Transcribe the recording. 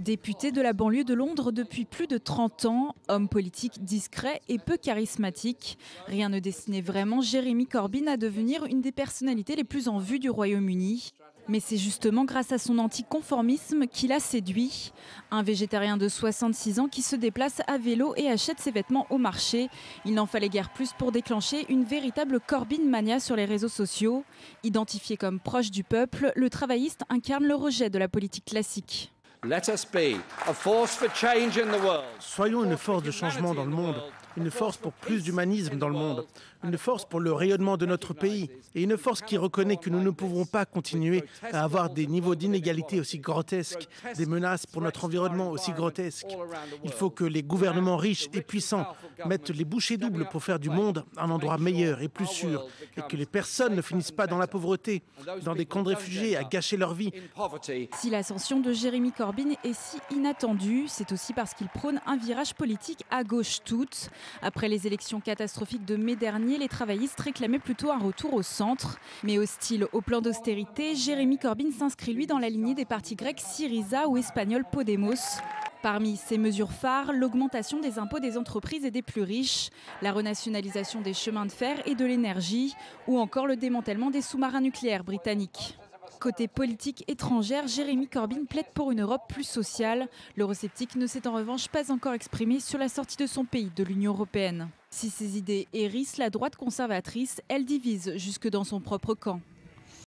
Député de la banlieue de Londres depuis plus de 30 ans, homme politique discret et peu charismatique, rien ne destinait vraiment Jeremy Corbyn à devenir une des personnalités les plus en vue du Royaume-Uni. Mais c'est justement grâce à son anticonformisme qu'il a séduit. Un végétarien de 66 ans qui se déplace à vélo et achète ses vêtements au marché. Il n'en fallait guère plus pour déclencher une véritable Corbyn mania sur les réseaux sociaux. Identifié comme proche du peuple, le travailliste incarne le rejet de la politique classique. Soyons une force de changement dans le monde, une force pour plus d'humanisme dans le monde, une force pour le rayonnement de notre pays et une force qui reconnaît que nous ne pouvons pas continuer à avoir des niveaux d'inégalité aussi grotesques, des menaces pour notre environnement aussi grotesques. Il faut que les gouvernements riches et puissants mettent les bouchées doubles pour faire du monde un endroit meilleur et plus sûr et que les personnes ne finissent pas dans la pauvreté, dans des camps de réfugiés à gâcher leur vie. Si l'ascension de Jeremy Corbyn est si inattendue, c'est aussi parce qu'il prône un virage politique à gauche toute. Après les élections catastrophiques de mai dernier, les travaillistes réclamaient plutôt un retour au centre. Mais hostile au plan d'austérité, Jeremy Corbyn s'inscrit lui dans la lignée des partis grecs Syriza ou espagnols Podemos. Parmi ces mesures phares, l'augmentation des impôts des entreprises et des plus riches, la renationalisation des chemins de fer et de l'énergie, ou encore le démantèlement des sous-marins nucléaires britanniques. Côté politique étrangère, Jeremy Corbyn plaide pour une Europe plus sociale. L'eurosceptique ne s'est en revanche pas encore exprimé sur la sortie de son pays de l'Union européenne. Si ses idées hérissent la droite conservatrice, elle divise jusque dans son propre camp.